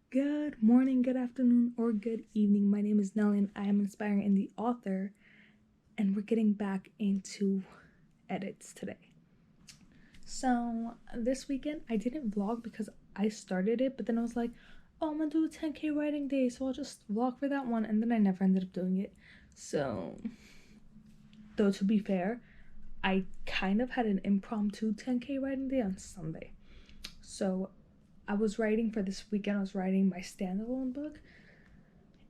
Good morning, good afternoon, or good evening. My name is Nelly and I am inspiring in the author, and we're getting back into edits today. So this weekend I didn't vlog because I started it, but then I was like, oh, I'm gonna do a 10k writing day, so I'll just vlog for that one, and then I never ended up doing it. So, though to be fair, I kind of had an impromptu 10k writing day on Sunday. So I was writing for this weekend, I was writing my standalone book,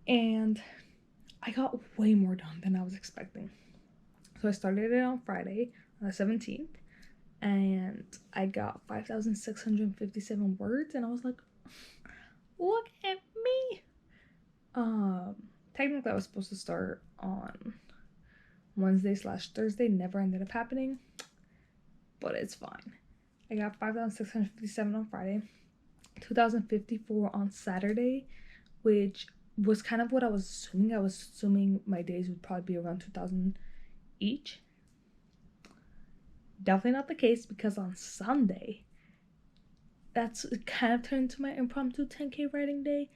and I got way more done than I was expecting. So I started it on Friday, on the 17th, and I got 5,657 words, and I was like, look at me. Technically I was supposed to start on Wednesday/Thursday, never ended up happening, but it's fine. I got 5,657 on Friday, 2,054 on Saturday, which was kind of what I was assuming. I was assuming my days would probably be around 2,000 each. Definitely not the case, because on Sunday, that's kind of turned into my impromptu 10k writing day.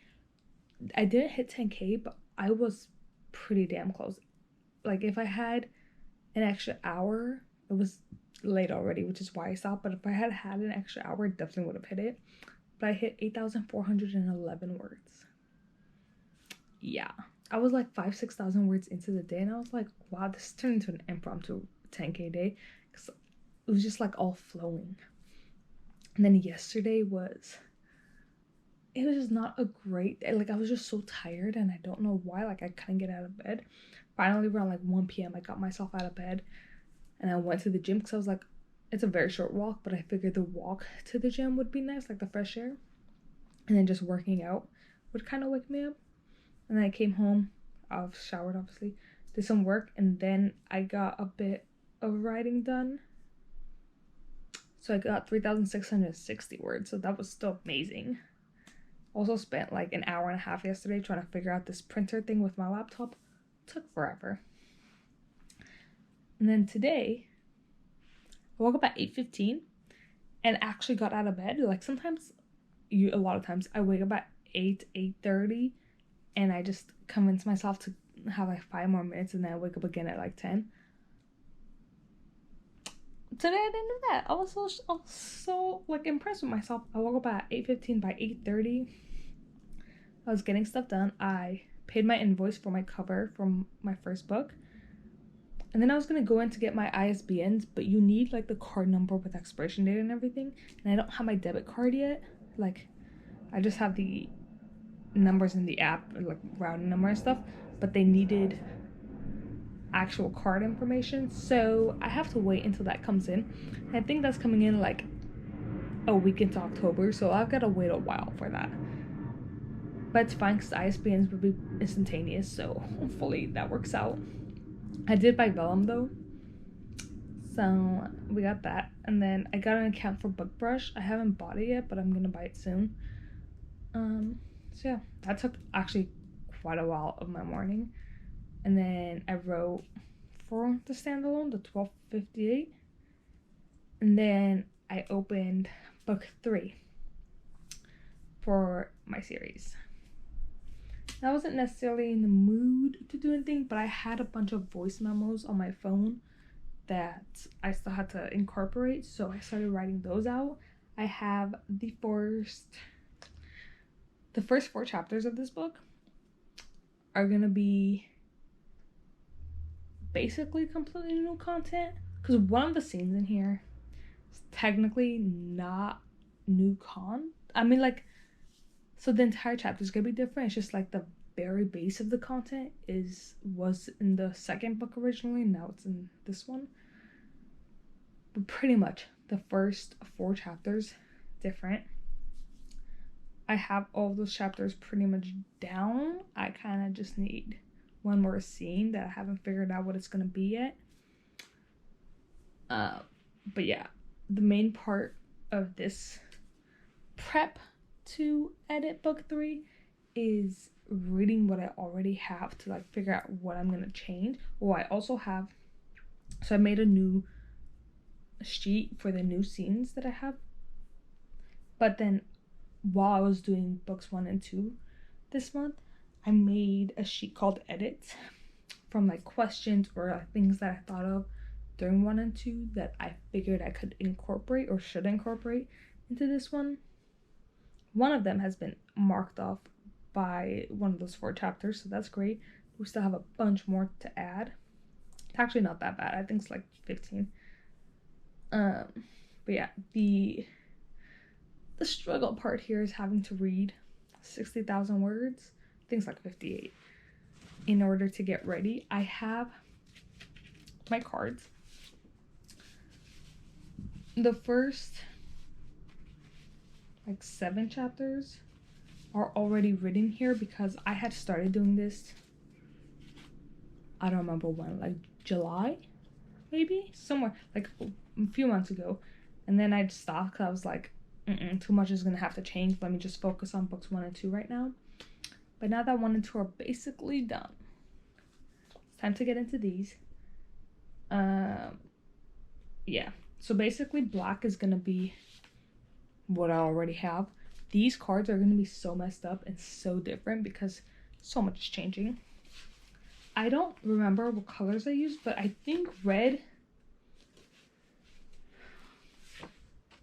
I didn't hit 10k, but I was pretty damn close. Like, if I had an extra hour, it was late already, which is why I stopped, but if I had had an extra hour, I definitely would have hit it. But I hit 8,411 words. Yeah, I was like 6,000 words into the day, and I was like, wow, this turned into an impromptu 10k day, because it was just like all flowing. And then yesterday was just not a great day. Like, I was just so tired, and I don't know why. Like, I couldn't get out of bed. Finally, around like 1 p.m, I got myself out of bed, and I went to the gym, because I was like, it's a very short walk, but I figured the walk to the gym would be nice, like the fresh air, and then just working out would kind of wake me up. And then I came home, I showered obviously, did some work, and then I got a bit of writing done. So I got 3,660 words, so that was still amazing. Also spent like an hour and a half yesterday trying to figure out this printer thing with my laptop. It took forever. And then today, I woke up at 8:15 and actually got out of bed. Like, sometimes, a lot of times, I wake up at 8:30, and I just convince myself to have like 5 more minutes, and then I wake up again at like 10. Today I didn't do that. I was so like impressed with myself. I woke up at 8:15. By 8:30, I was getting stuff done. I paid my invoice for my cover from my first book, and then I was gonna go in to get my ISBNs, but you need like the card number with expiration date and everything, and I don't have my debit card yet. Like, I just have the numbers in the app, like routing number and stuff, but they needed actual card information, so I have to wait until that comes in. I think that's coming in like a week into October, so I've got to wait a while for that. But it's fine, because ISBNs would be instantaneous, so hopefully that works out. I did buy vellum though, so we got that. And then I got an account for BookBrush. I haven't bought it yet, but I'm gonna buy it soon. So yeah, that took actually quite a while of my morning. And then I wrote for the standalone, the 1258. And then I opened book 3 for my series. I wasn't necessarily in the mood to do anything, but I had a bunch of voice memos on my phone that I still had to incorporate, so I started writing those out. I have the first 4 chapters of this book are gonna be basically completely new content, because one of the scenes in here is technically not new I mean, like, so the entire chapter is gonna be different. It's just like the very base of the content was in the second book originally, now it's in this one. But pretty much the first 4 chapters different. I have all those chapters pretty much down. I kind of just need one more scene that I haven't figured out what it's gonna be yet. But yeah, the main part of this prep to edit book 3 is reading what I already have to like figure out what I'm gonna change. Well, I also have, so I made a new sheet for the new scenes that I have, but then while I was doing books 1 and 2 this month, I made a sheet called edits from like questions or like things that I thought of during 1 and 2 that I figured I could incorporate or should incorporate into this one. One of them has been marked off by one of those 4 chapters, so that's great. We still have a bunch more to add. It's actually not that bad. I think it's like 15. But yeah, the struggle part here is having to read 60,000 words. I think it's like 58 in order to get ready. I have my cards. The first like 7 chapters are already written here because I had started doing this, I don't remember when, like July maybe, somewhere like a few months ago, and then I'd stopped because I was like, too much is gonna have to change, let me just focus on books 1 and 2 right now. But now that 1 and 2 are basically done, it's time to get into these. Yeah, so basically black is gonna be what I already have. These cards are gonna be so messed up and so different because so much is changing. I don't remember what colors I used, but I think red,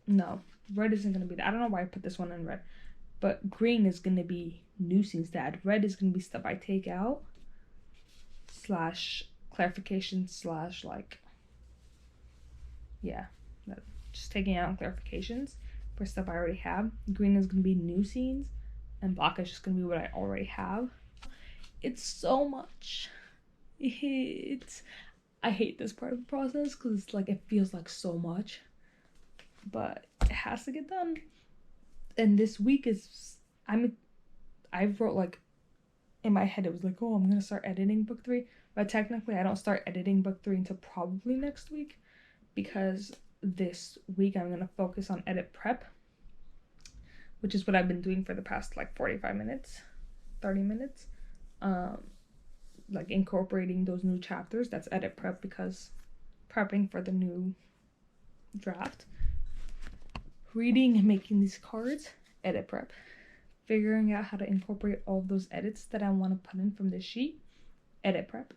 no, red isn't gonna be that. I don't know why I put this one in red, but green is gonna be new scenes to add. Red is gonna be stuff I take out / clarification / like, yeah, just taking out clarifications for stuff I already have. Green is gonna be new scenes, and black is just gonna be what I already have. It's so much. I hate this part of the process because it's like, it feels like so much, but it has to get done. And this week is, I wrote like, in my head it was like, oh, I'm gonna start editing book 3, but technically I don't start editing book 3 until probably next week, because this week I'm gonna focus on edit prep, which is what I've been doing for the past like 45 minutes, 30 minutes. Like incorporating those new chapters. That's edit prep, because prepping for the new draft. Reading and making these cards, edit prep. Figuring out how to incorporate all of those edits that I want to put in from this sheet, edit prep.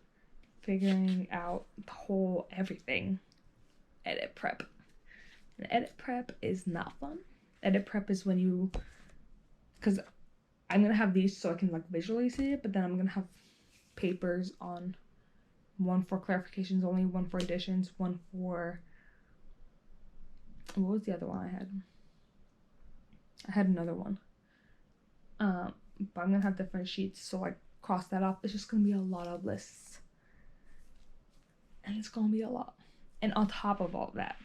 Figuring out the whole everything, edit prep. And edit prep is not fun. Edit prep is when you, because I'm gonna have these so I can like visually see it, but then I'm gonna have papers on, one for clarifications only, one for additions, one for, what was the other one I had? I had another one. But I'm gonna have different sheets, so like cross that off. It's just gonna be a lot of lists, and it's gonna be a lot. And on top of all that,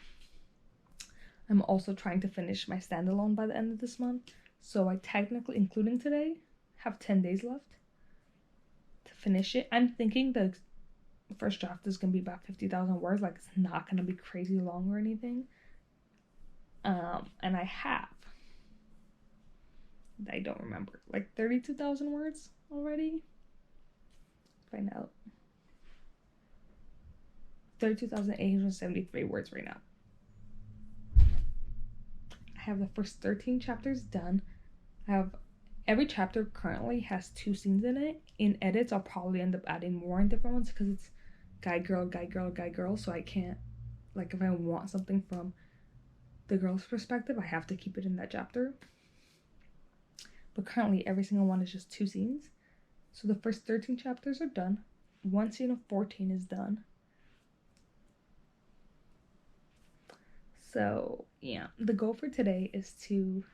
I'm also trying to finish my standalone by the end of this month. So I technically, including today, have 10 days left to finish it. I'm thinking the first draft is gonna be about 50,000 words. Like, it's not gonna be crazy long or anything. And I don't remember, like 32,000 words already. Find out. 32,873 words right now. I have the first 13 chapters done. I have, every chapter currently has 2 scenes in it. In edits, I'll probably end up adding more in different ones because it's guy, girl, guy, girl, guy, girl. So I can't, like, if I want something from the girl's perspective, I have to keep it in that chapter. But currently, every single one is just 2 scenes. So the first 13 chapters are done. 1 scene of 14 is done. So, yeah, the goal for today is to,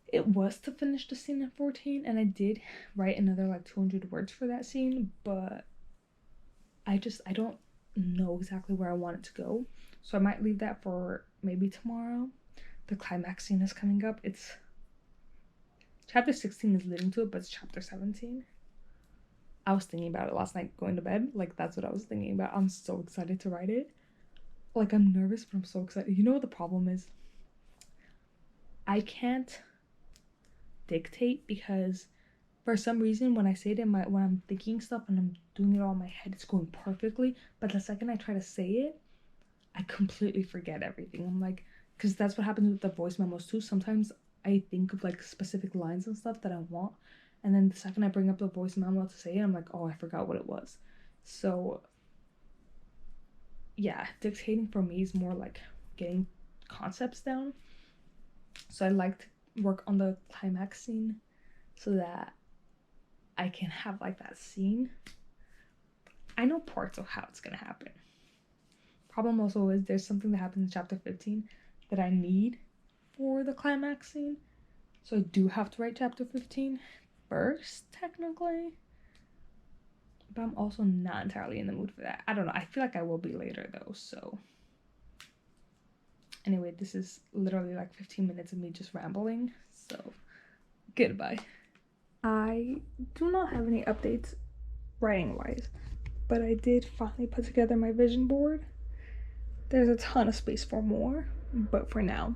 it was to finish the scene at 14, and I did write another like 200 words for that scene, but I don't know exactly where I want it to go. So I might leave that for maybe tomorrow. The climax scene is coming up. It's chapter 16 is leading to it, but it's chapter 17. I was thinking about it last night going to bed. Like, that's what I was thinking about. I'm so excited to write it. Like, I'm nervous, but I'm so excited. You know what the problem is? I can't dictate because for some reason when I say it when I'm thinking stuff and I'm doing it all in my head, it's going perfectly. But the second I try to say it, I completely forget everything. I'm like, because that's what happens with the voice memos too. Sometimes I think of like specific lines and stuff that I want, and then the second I bring up the voice memo to say it, I'm like, oh, I forgot what it was. So yeah, dictating for me is more like getting concepts down. So I like to work on the climax scene so that I can have like that scene. I know parts of how it's gonna happen. Problem also is there's something that happens in chapter 15 that I need for the climax scene. So I do have to write chapter 15 first, technically. But I'm also not entirely in the mood for that. I don't know. I feel like I will be later though, so. Anyway, this is literally like 15 minutes of me just rambling, so goodbye. I do not have any updates writing-wise, but I did finally put together my vision board. There's a ton of space for more, but for now.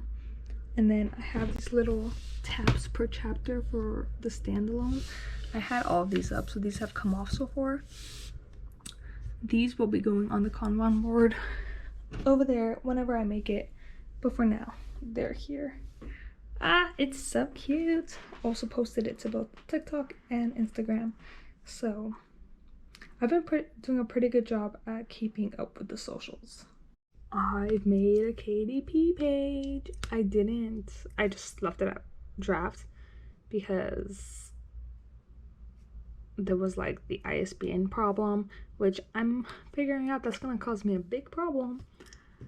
And then I have these little tabs per chapter for the standalone. I had all of these up, so these have come off so far. These will be going on the Kanban board over there whenever I make it, but for now, they're here. Ah, it's so cute. Also posted it to both TikTok and Instagram, so I've been doing a pretty good job at keeping up with the socials. I've made a KDP page. I just left it at draft because there was like the ISBN problem, which I'm figuring out that's gonna cause me a big problem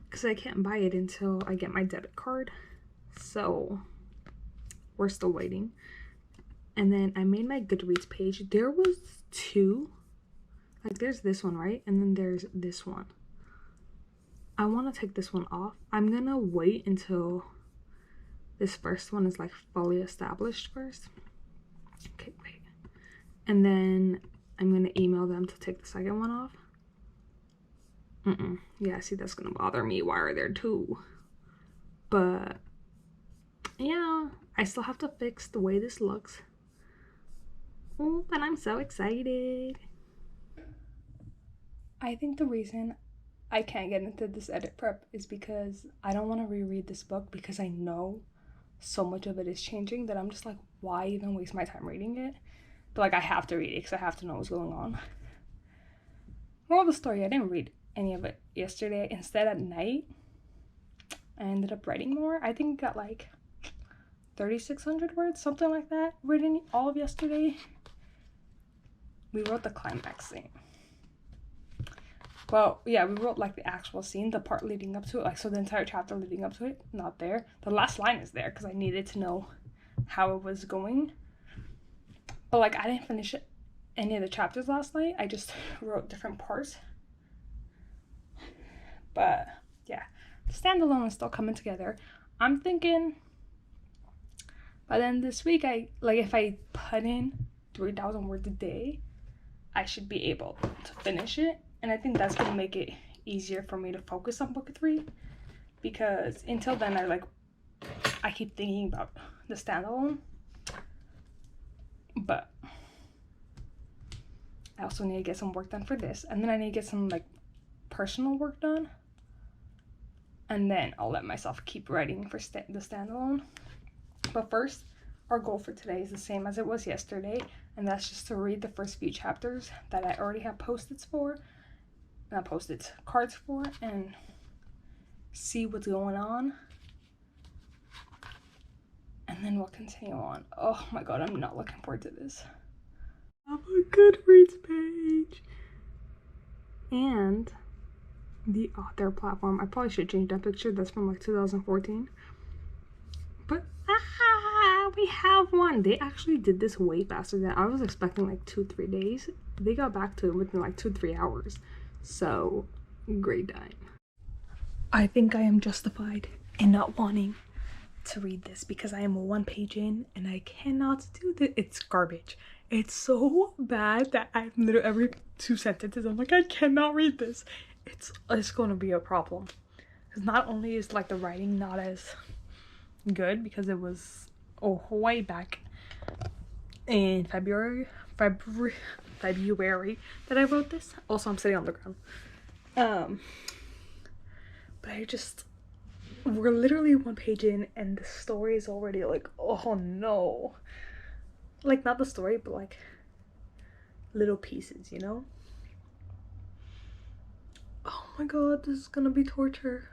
because I can't buy it until I get my debit card. So we're still waiting. And then I made my Goodreads page. There was two. Like there's this one, right? And then there's this one. I want to take this one off. I'm gonna wait until this first one is like fully established first. Okay, wait. And then I'm gonna email them to take the second one off. Yeah, see, that's gonna bother me. Why are there two? But yeah, I still have to fix the way this looks. Oh, but I'm so excited. I think the reason I can't get into this edit prep is because I don't want to reread this book because I know so much of it is changing that I'm just like, why even waste my time reading it? But like, I have to read it because I have to know what's going on. Moral of the story, I didn't read any of it yesterday. Instead, at night, I ended up writing more. I think I got like 3,600 words, something like that, written all of yesterday. We wrote the climax scene. Well, yeah, we wrote like the actual scene, the part leading up to it, like, so the entire chapter leading up to it, not there. The last line is there because I needed to know how it was going. But like, I didn't finish any of the chapters last night. I just wrote different parts. But yeah, the standalone is still coming together. I'm thinking by the end of this week, if I put in 3,000 words a day, I should be able to finish it. And I think that's going to make it easier for me to focus on book 3. Because until then, I keep thinking about the standalone. But I also need to get some work done for this. And then I need to get some, personal work done. And then I'll let myself keep writing for the standalone. But first, our goal for today is the same as it was yesterday. And that's just to read the first few chapters that I already have cards for, and see what's going on, and then we'll continue on. Oh my god, I'm not looking forward to this. I have a Goodreads page and the author platform. I probably should change that picture. That's from 2014, but we have one. They actually did this way faster than I was expecting, 2-3 days. They got back to it within 2-3 hours. So, great time. I think I am justified in not wanting to read this because I am 1 page in and I cannot do this. It's garbage. It's so bad that I'm literally every 2 sentences I'm like, I cannot read this. It's going to be a problem. Because not only is the writing not as good because it was way back in February that I wrote this. Also, I'm sitting on the ground. But we're literally one page in and the story is already like, oh no. Like, not the story, but like little pieces, you know? Oh my god, this is gonna be torture.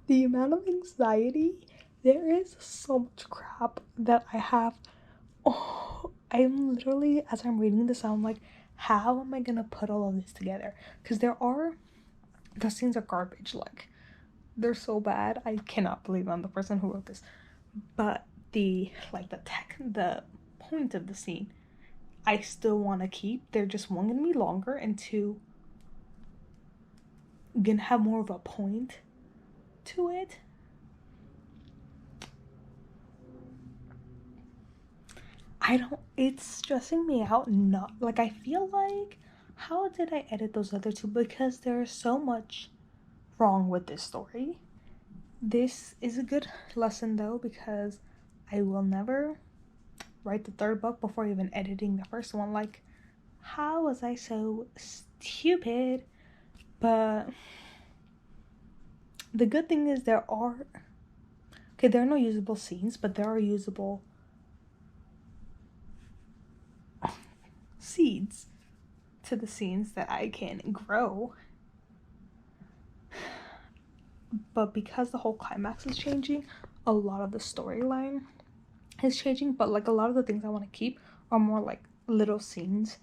The amount of anxiety, there is so much crap that I have. Oh, I'm literally, as I'm reading this, I'm like, how am I gonna put all of this together? Because the scenes are garbage. Like, they're so bad. I cannot believe I'm the person who wrote this. But the point of the scene, I still want to keep. They're just, one, gonna be longer, and two, gonna have more of a point to it. It's stressing me out. Not like, I feel like, how did I edit those other two? Because there's so much wrong with this story. This is a good lesson though, because I will never write the third book before even editing the first one. Like, how was I so stupid? But the good thing is there are no usable scenes, but there are usable seeds to the scenes that I can grow. But because the whole climax is changing, a lot of the storyline is changing. But like, a lot of the things I want to keep are more like little scenes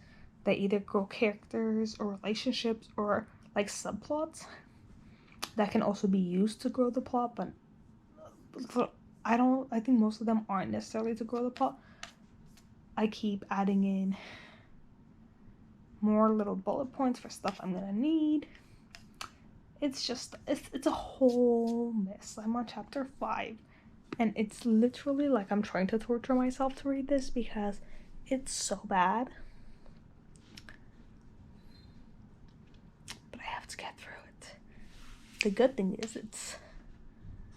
that either grow characters or relationships or like subplots that can also be used to grow the plot. But I think most of them aren't necessarily to grow the plot. I keep adding in more little bullet points for stuff I'm gonna need. It's just, it's a whole mess. I'm on chapter 5 and it's literally like I'm trying to torture myself to read this because it's so bad. But I have to get through it. The good thing is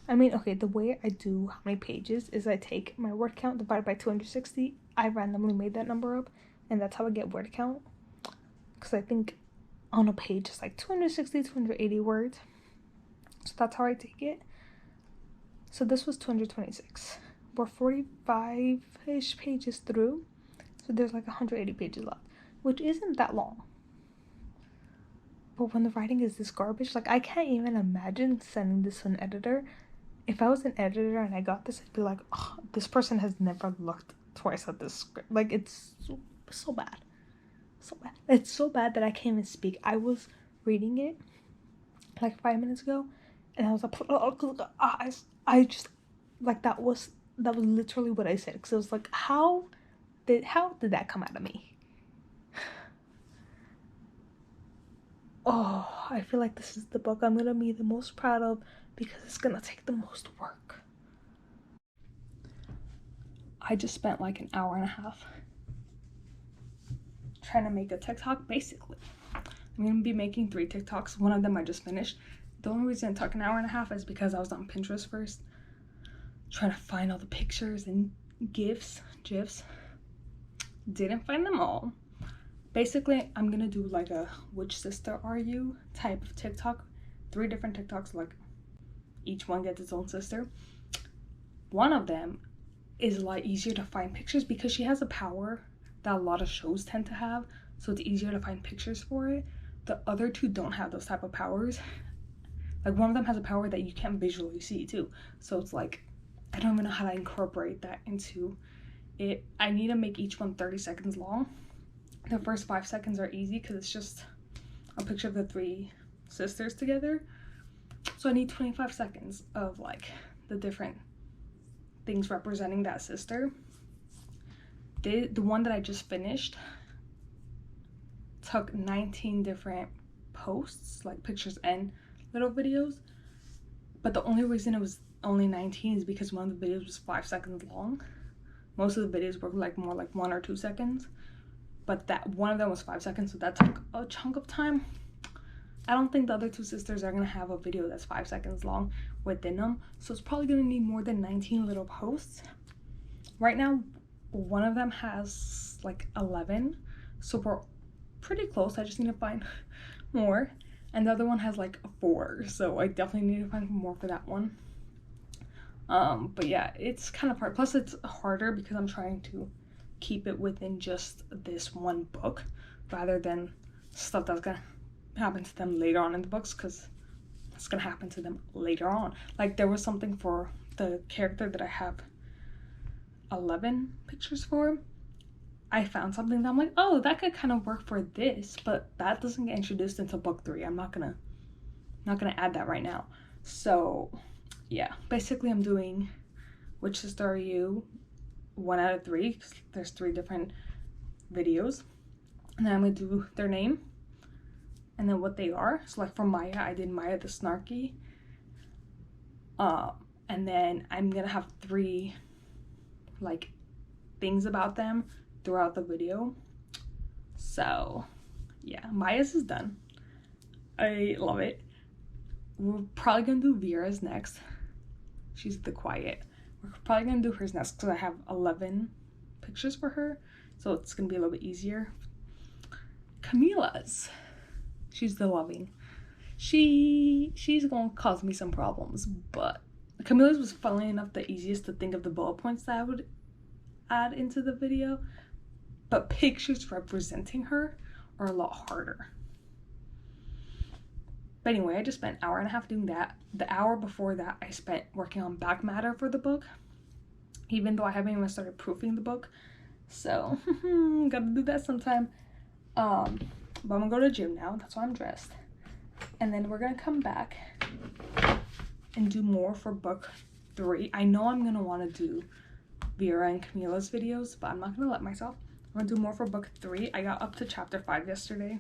the way I do how many pages is I take my word count divided by 260. I randomly made that number up, and that's how I get word count. Because I think on a page it's like 260, 280 words. So that's how I take it. So this was 226. We're 45-ish pages through. So there's like 180 pages left, which isn't that long. But when the writing is this garbage, like, I can't even imagine sending this to an editor. If I was an editor and I got this, I'd be like, oh, this person has never looked twice at this script. Like, it's so bad. So bad. It's so bad that I can't even speak. I was reading it like 5 minutes ago, and I was like, I just, like, that was literally what I said. Because it was like, how did that come out of me? Oh, I feel like this is the book I'm gonna be the most proud of because it's gonna take the most work. I just spent like an hour and a half trying to make a TikTok, basically. I'm gonna be making 3 TikToks. One of them I just finished. The only reason it took an hour and a half is because I was on Pinterest first, trying to find all the pictures and GIFs. Didn't find them all. Basically, I'm gonna do like a which sister are you type of TikTok. 3 different TikToks, like each one gets its own sister. One of them is a lot easier to find pictures because she has a power that a lot of shows tend to have, so it's easier to find pictures for it. The other 2 don't have those type of powers. Like, one of them has a power that you can't visually see too, so it's like, I don't even know how to incorporate that into it. I need to make each one 30 seconds long. The first 5 seconds are easy because it's just a picture of the 3 sisters together. So I need 25 seconds of like the different things representing that sister. The one that I just finished took 19 different posts, like pictures and little videos. But the only reason it was only 19 is because one of the videos was 5 seconds long. Most of the videos were like more like 1 or 2 seconds. But that one of them was 5 seconds, so that took a chunk of time. I don't think the other 2 sisters are gonna have a video that's 5 seconds long within them, so it's probably gonna need more than 19 little posts. Right now, one of them has like 11, so we're pretty close. I just need to find more, and the other one has like 4, so I definitely need to find more for that one. But yeah, it's kind of hard. Plus it's harder because I'm trying to keep it within just this one book rather than stuff that's gonna happen to them later on in the books, because it's gonna happen to them later on. Like there was something for the character that I have 11 pictures for. I found something that I'm like, oh, that could kind of work for this, but that doesn't get introduced until book 3. I'm not gonna add that right now. So yeah, basically I'm doing Which Sister Are You 1 out of 3, because there's 3 different videos, and then I'm gonna do their name and then what they are. So like for Maya, I did Maya the Snarky, and then I'm gonna have 3 like things about them throughout the video. So yeah, Maya's is done. I love it. We're probably gonna do Vera's next. She's the quiet. We're probably gonna do hers next because I have 11 pictures for her, so it's gonna be a little bit easier. Camila's, she's the loving. She's gonna cause me some problems, but Camila's was, funnily enough, the easiest to think of the bullet points that I would add into the video, but pictures representing her are a lot harder. But anyway, I just spent an hour and a half doing that. The hour before that I spent working on back matter for the book, even though I haven't even started proofing the book, so gotta do that sometime. But I'm gonna go to the gym now, that's why I'm dressed, and then we're gonna come back and do more for book 3. I know I'm gonna want to do Vera and Camila's videos, but I'm not gonna let myself. I'm gonna do more for book 3. I got up to chapter 5 yesterday,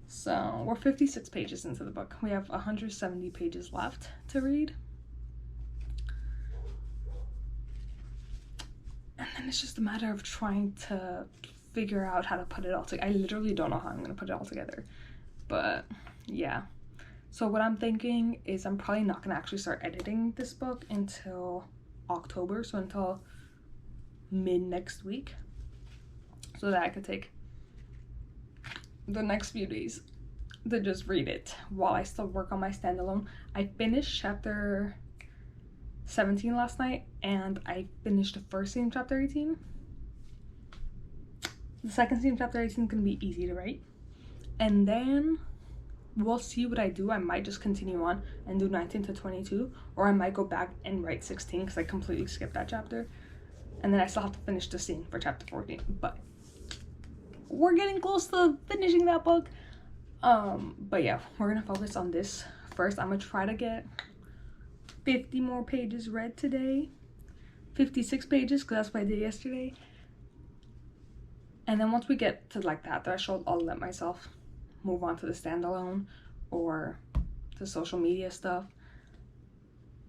so we're 56 pages into the book. We have 170 pages left to read, and then it's just a matter of trying to figure out how to put it all together. I literally don't know how I'm gonna put it all together, but yeah. So what I'm thinking is I'm probably not gonna actually start editing this book until October, so until mid next week, so that I could take the next few days to just read it while I still work on my standalone. I finished chapter 17 last night, and I finished the first scene of chapter 18. The second scene of chapter 18 is gonna be easy to write, and then we'll see what I do. I might just continue on and do 19 to 22, or I might go back and write 16 because I completely skipped that chapter, and then I still have to finish the scene for chapter 14. But we're getting close to finishing that book. But yeah, we're gonna focus on this first. I'm gonna try to get 50 more pages read today, 56 pages, because that's what I did yesterday. And then once we get to like that threshold, I'll let myself move on to the standalone or the social media stuff.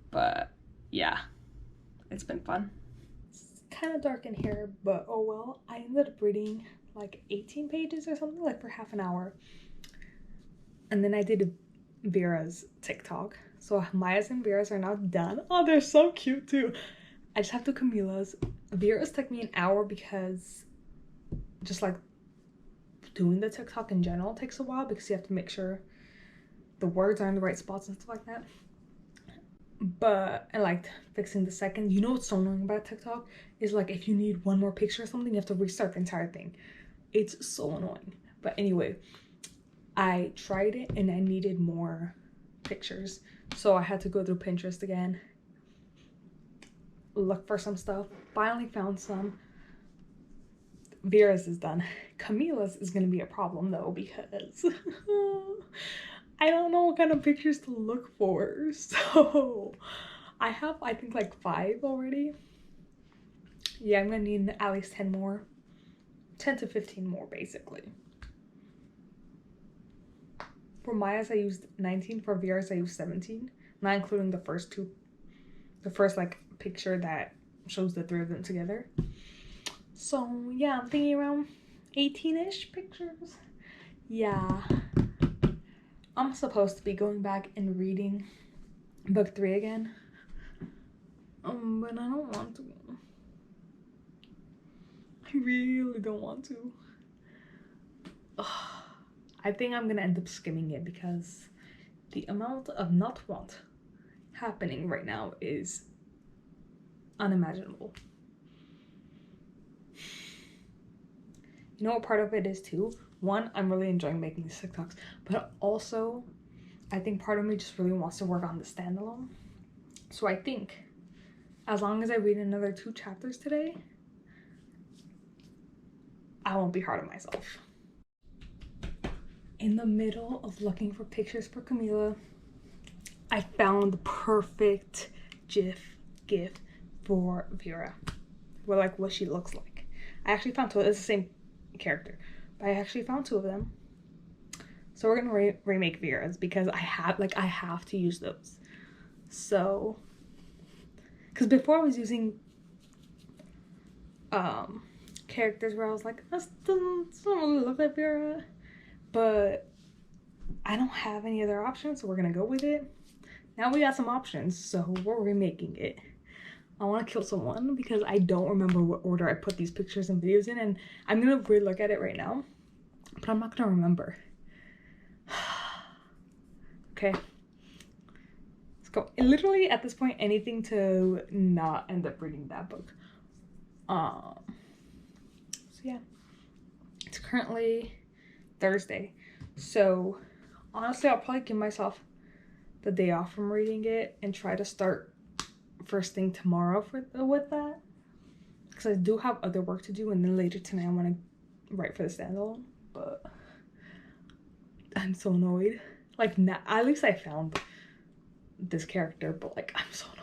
But yeah, it's been fun. It's kind of dark in here, but oh well. I ended up reading like 18 pages or something, like for half an hour. And then I did Vera's TikTok. So Maya's and Vera's are now done. Oh, they're so cute too. I just have to Camila's. Vera's took me an hour because just like doing the TikTok in general takes a while, because you have to make sure the words are in the right spots and stuff like that. But I liked fixing the second. You know what's so annoying about TikTok is like if you need one more picture or something, you have to restart the entire thing. It's so annoying. But anyway, I tried it and I needed more pictures, so I had to go through Pinterest again, look for some stuff. Finally found some. Vera's is done. Camila's is gonna be a problem though, because I don't know what kind of pictures to look for. So I have, I think, like 5 already. Yeah, I'm gonna need at least 10 more. 10 to 15 more, basically. For Maya's, I used 19. For Vera's, I used 17. Not including the first two. The first, like, picture that shows the 3 of them together. So, yeah, I'm thinking around 18-ish pictures. Yeah. I'm supposed to be going back and reading book 3 again. But I don't want to. I really don't want to. Ugh. I think I'm gonna end up skimming it because the amount of not want happening right now is unimaginable. You know what part of it is too? One, I'm really enjoying making these TikToks, but also I think part of me just really wants to work on the standalone. So I think as long as I read another 2 chapters today, I won't be hard on myself. In the middle of looking for pictures for Camila, I found the perfect gif for Vera, for like what she looks like. I actually found 2. It's the same character, but I actually found 2 of them. So we're gonna remake Vera's because I have to use those. So, because before I was using characters where I was like, that doesn't really look like Vera, but I don't have any other options, so we're gonna go with it. Now we got some options, so we're remaking it. I want to kill someone because I don't remember what order I put these pictures and videos in, and I'm gonna re-look at it right now, but I'm not gonna remember. Okay, let's go. Literally at this point, anything to not end up reading that book. So yeah, it's currently Thursday, so honestly I'll probably give myself the day off from reading it and try to start first thing tomorrow with that, because I do have other work to do, and then later tonight I want to write for the standalone. But I'm so annoyed. Like, at least I found this character, but like I'm so annoyed.